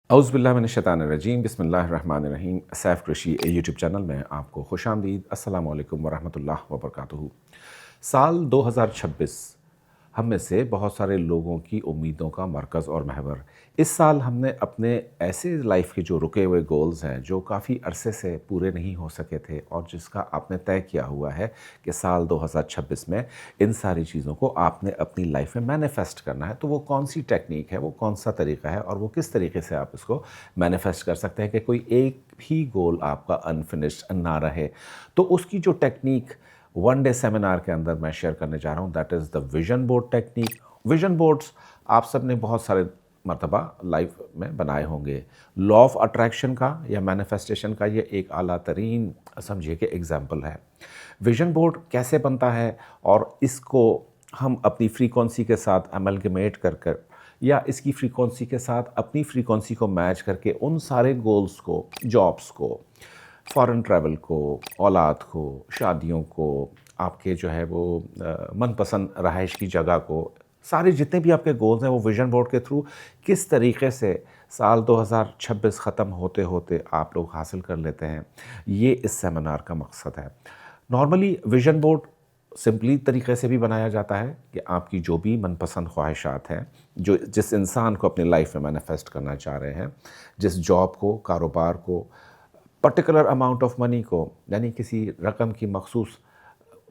औज़ुबिल्लाहिमिनश्शैतानिर्रजीम बिस्मिल्लाहिर्रहमानिर्रहीम। सैफ़ कृषि YouTube channel में आपको खुशामदीद। अस्सलामु अलैकुम वरहमतुल्लाह वबरकातुहू। साल 2026 हम में से बहुत सारे लोगों की उम्मीदों का मरकज़ और महवर। इस साल हमने अपने ऐसे लाइफ के जो रुके हुए गोल्स हैं, जो काफ़ी अरसे से पूरे नहीं हो सके थे और जिसका आपने तय किया हुआ है कि साल 2026 में इन सारी चीज़ों को आपने अपनी लाइफ में मैनिफेस्ट करना है। तो वो कौन सी टेक्निक है, वो कौन सा तरीका है और वो किस तरीके से आप इसको मैनिफेस्ट कर सकते हैं कि कोई एक भी गोल आपका अनफिनिश्ड ना रहे। तो उसकी जो टेक्निक वन डे सेमिनार के अंदर मैं शेयर करने जा रहा हूँ, that is the vision board technique. Vision boards आप सब ने बहुत सारे मरतबा लाइफ में बनाए होंगे। लॉ ऑफ अट्रैक्शन का या मैनिफेस्टेशन का ये एक आला तरीन समझिए कि एग्जाम्पल है। विजन बोर्ड कैसे बनता है और इसको हम अपनी फ्रीक्वेंसी के साथ अमलगमेट कर कर या इसकी फ्रीक्वेंसी के साथ अपनी फ्रीक्वेंसी को मैच करके उन सारे गोल्स को, जॉब्स को, फ़ॉरेन ट्रैवल को, औलाद को, शादियों को, आपके जो है वो मनपसंद रहाइश की जगह को, सारे जितने भी आपके गोल्स हैं वो विजन बोर्ड के थ्रू किस तरीके से साल 2026 ख़त्म होते होते आप लोग हासिल कर लेते हैं, ये इस सेमिनार का मकसद है। नॉर्मली विजन बोर्ड सिंपली तरीके से भी बनाया जाता है कि आपकी जो भी मनपसंद ख्वाहिशात हैं, जो जिस इंसान को अपनी लाइफ में मैनिफेस्ट करना चाह रहे हैं, जिस जॉब को, कारोबार को, पर्टिकुलर अमाउंट ऑफ मनी को, यानी किसी रकम की मखसूस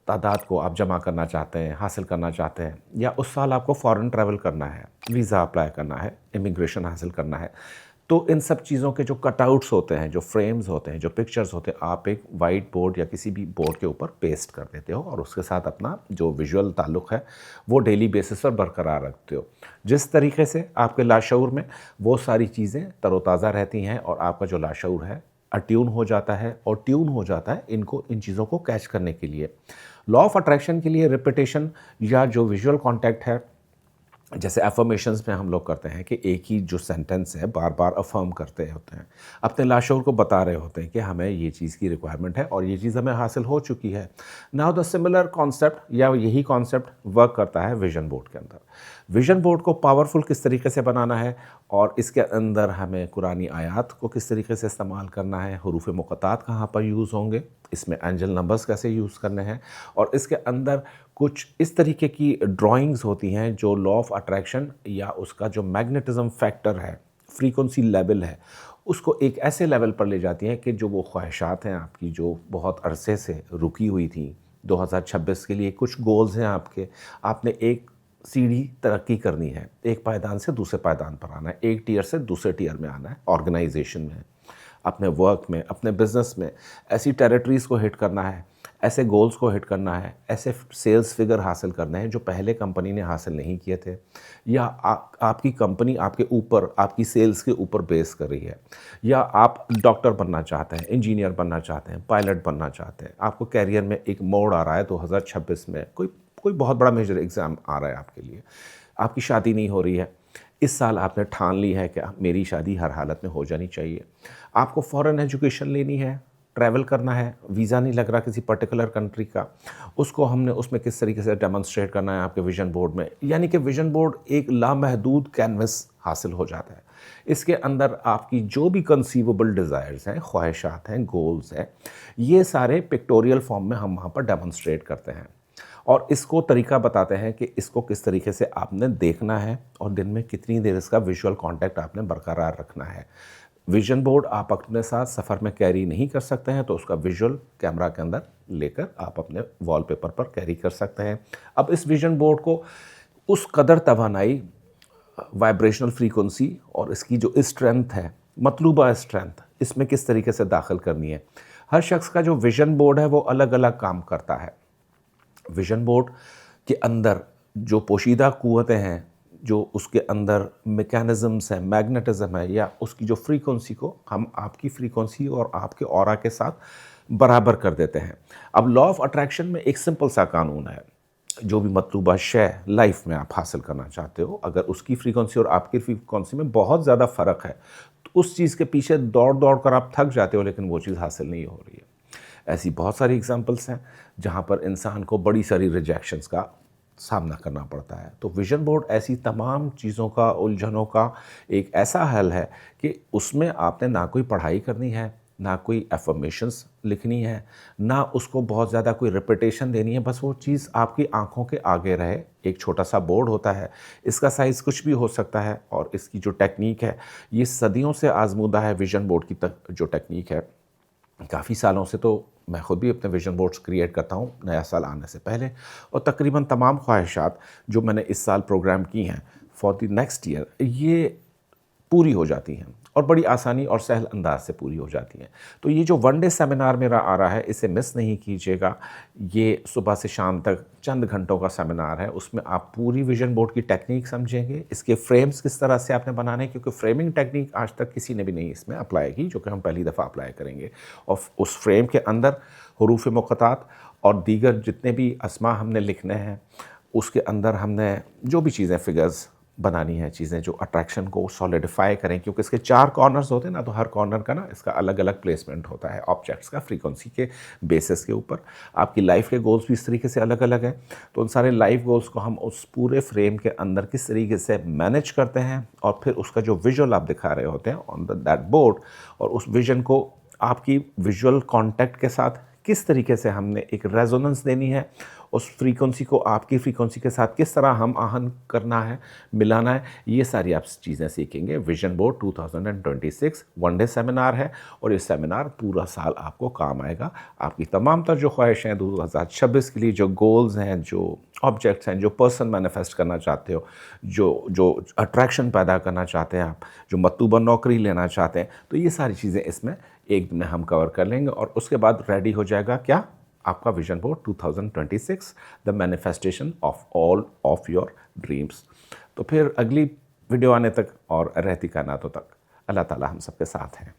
तादाद को आप जमा करना चाहते हैं, हासिल करना चाहते हैं, या उस साल आपको फ़ॉरेन ट्रैवल करना है, वीज़ा अप्लाई करना है, इमिग्रेशन हासिल करना है। तो इन सब चीज़ों के जो कटआउट्स होते हैं, जो फ्रेम्स होते हैं, जो पिक्चर्स होते हैं, आप एक वाइट बोर्ड या किसी भी बोर्ड के ऊपर पेस्ट कर देते हो और उसके साथ अपना जो विजुअल ताल्लुक़ है वो डेली बेसिस पर बरकरार रखते हो। जिस तरीके से आपके लाशऊर में वो सारी चीज़ें तरोताज़ा रहती हैं और आपका जो लाशऊर है अट्यून हो जाता है और ट्यून हो जाता है इन चीज़ों को कैच करने के लिए। लॉ ऑफ अट्रैक्शन के लिए रिपीटेशन या जो विजुअल कॉन्टैक्ट है, जैसे अफर्मेशंस में हम लोग करते हैं कि एक ही जो सेंटेंस है बार बार अफर्म करते होते हैं, अपने लाशऊर को बता रहे होते हैं कि हमें ये चीज़ की रिक्वायरमेंट है और ये चीज़ हमें हासिल हो चुकी है। नाउ द सिमिलर कॉन्सेप्ट या यही कॉन्सेप्ट वर्क करता है विजन बोर्ड के अंदर। विजन बोर्ड को पावरफुल किस तरीके से बनाना है और इसके अंदर हमें कुरानी आयात को किस तरीके से इस्तेमाल करना है, हुरूफ मुक़त्तात कहाँ पर यूज़ होंगे, इसमें एंजल नंबर्स कैसे यूज़ करने हैं, और इसके अंदर कुछ इस तरीके की ड्राइंग्स होती हैं जो लॉ ऑफ अट्रैक्शन या उसका जो मैग्नेटिज़्म फैक्टर है, फ्रीक्वेंसी लेवल है, उसको एक ऐसे लेवल पर ले जाती हैं कि जो वो ख्वाहिशात हैं आपकी जो बहुत अरसे से रुकी हुई थी, 2026 के लिए कुछ गोल्स हैं आपके, आपने एक सीढ़ी तरक्की करनी है, एक पायदान से दूसरे पायदान पर आना है, एक टियर से दूसरे टियर में आना है, ऑर्गेनाइजेशन में, अपने वर्क में, अपने बिजनेस में ऐसी टेरिटरीज़ को हिट करना है, ऐसे गोल्स को हिट करना है, ऐसे सेल्स फिगर हासिल करने हैं जो पहले कंपनी ने हासिल नहीं किए थे, या आपकी कंपनी आपके ऊपर, आपकी सेल्स के ऊपर बेस कर रही है, या आप डॉक्टर बनना चाहते हैं, इंजीनियर बनना चाहते हैं, पायलट बनना चाहते हैं, आपको कैरियर में एक मोड़ आ रहा है 2026 में, कोई बहुत बड़ा मेजर एग्ज़ाम आ रहा है आपके लिए, आपकी शादी नहीं हो रही है, इस साल आपने ठान ली है कि मेरी शादी हर हालत में हो जानी चाहिए, आपको फ़ॉरेन एजुकेशन लेनी है, ट्रैवल करना है, वीज़ा नहीं लग रहा किसी पर्टिकुलर कंट्री का, उसको हमने उसमें किस तरीके से डेमोन्स्ट्रेट करना है आपके विजन बोर्ड में, यानी कि विजन बोर्ड एक लामहदूद कैनवस हासिल हो जाता है। इसके अंदर आपकी जो भी कंसीवेबल डिज़ायर्स हैं, ख्वाहिशात हैं, गोल्स हैं, ये सारे पिक्टोरियल फॉर्म में हम वहाँ पर डेमोन्स्ट्रेट करते हैं और इसको तरीका बताते हैं कि इसको किस तरीके से आपने देखना है और दिन में कितनी देर इसका विजुअल कांटेक्ट आपने बरकरार रखना है। विजन बोर्ड आप अपने साथ सफ़र में कैरी नहीं कर सकते हैं तो उसका विजुअल कैमरा के अंदर लेकर आप अपने वॉलपेपर पर कैरी कर सकते हैं। अब इस विजन बोर्ड को उस कदर तवानाई, वाइब्रेशनल फ्रीक्वेंसी और इसकी जो स्ट्रेंथ है, मतलूबा स्ट्रेंथ, इसमें किस तरीके से दाखिल करनी है। हर शख्स का जो विजन बोर्ड है वो अलग अलग काम करता है। विजन बोर्ड के अंदर जो पोशीदा क़ुव्वतें हैं, जो उसके अंदर मैकेनिज़म्स हैं, मैग्नेटिज़्म है, या उसकी जो फ्रीक्वेंसी को हम आपकी फ्रीक्वेंसी और आपके ऑरा के साथ बराबर कर देते हैं। अब लॉ ऑफ अट्रैक्शन में एक सिंपल सा कानून है, जो भी मतलूबा शय लाइफ में आप हासिल करना चाहते हो, अगर उसकी फ्रीक्वेंसी और आपकी फ्रीक्वेंसी में बहुत ज़्यादा फ़र्क है तो उस चीज़ के पीछे दौड़ दौड़ कर आप थक जाते हो, लेकिन वो चीज़ हासिल नहीं हो रही है। ऐसी बहुत सारी एग्जांपल्स हैं जहाँ पर इंसान को बड़ी सारी रिजेक्शंस का सामना करना पड़ता है। तो विज़न बोर्ड ऐसी तमाम चीज़ों का, उलझनों का एक ऐसा हल है कि उसमें आपने ना कोई पढ़ाई करनी है, ना कोई अफ़र्मेशंस लिखनी है, ना उसको बहुत ज़्यादा कोई रिपिटेशन देनी है, बस वो चीज़ आपकी आँखों के आगे रहे। एक छोटा-सा बोर्ड होता है, इसका साइज़ कुछ भी हो सकता है और इसकी जो टेक्नीक है, ये सदियों से आज़मूदा है विज़न बोर्ड की जो टेक्नीक है। काफ़ी सालों से तो मैं खुद भी अपने विज़न बोर्ड्स क्रिएट करता हूँ नया साल आने से पहले, और तकरीबन तमाम ख्वाहिशात जो मैंने इस साल प्रोग्राम की हैं फॉर द नेक्स्ट ईयर, ये पूरी हो जाती हैं और बड़ी आसानी और सहल अंदाज से पूरी हो जाती हैं। तो ये जो वन डे सेमिनार मेरा आ रहा है, इसे मिस नहीं कीजिएगा। ये सुबह से शाम तक चंद घंटों का सेमिनार है। उसमें आप पूरी विज़न बोर्ड की टेक्नीक समझेंगे, इसके फ्रेम्स किस तरह से आपने बनाने हैं, क्योंकि फ्रेमिंग टेक्नीक आज तक किसी ने भी नहीं इसमें अप्लाई की, जो कि हम पहली दफ़ा अप्लाई करेंगे। और उस फ्रेम के अंदर हुरूफ मुक़त्तात और दीगर जितने भी अस्मा हमने लिखने हैं, उसके अंदर हमने जो भी चीज़ें फिगर्स बनानी है, चीज़ें जो अट्रैक्शन को सॉलिडिफाई करें, क्योंकि इसके 4 कॉर्नर्स होते हैं ना, तो हर कॉर्नर का ना इसका अलग-अलग प्लेसमेंट होता है ऑब्जेक्ट्स का फ्रीक्वेंसी के बेसिस के ऊपर। आपकी लाइफ के गोल्स भी इस तरीके से अलग-अलग हैं, तो उन सारे लाइफ गोल्स को हम उस पूरे फ्रेम के अंदर किस तरीके से मैनेज करते हैं और फिर उसका जो विजुअल आप दिखा रहे होते हैं ऑन दैट बोर्ड, और उस विजन को आपकी विजुअल कॉन्टैक्ट के साथ किस तरीके से हमने एक रेजोनेंस देनी है, उस फ्रीक्वेंसी को आपकी फ्रीक्वेंसी के साथ किस तरह हम आहन करना है, मिलाना है, ये सारी आप चीज़ें सीखेंगे। Vision board 2026 one day seminar है और ये सेमिनार पूरा साल आपको काम आएगा। आपकी तमाम तर जो ख्वाहिशें हैं 2026 के लिए, जो गोल्स हैं, जो ऑब्जेक्ट्स हैं, जो पर्सन मैनिफेस्ट करना चाहते हो, जो अट्रैक्शन पैदा करना चाहते हैं आप, जो मतलूबा नौकरी लेना चाहते हैं, तो ये सारी चीज़ें इसमें एक दिन में हम कवर कर लेंगे और उसके बाद रेडी हो जाएगा क्या, आपका vision board 2026, the manifestation of all of your dreams. तो फिर अगली वीडियो आने तक और रहती कायनातों तक अल्लाह ताला हम सबके साथ हैं।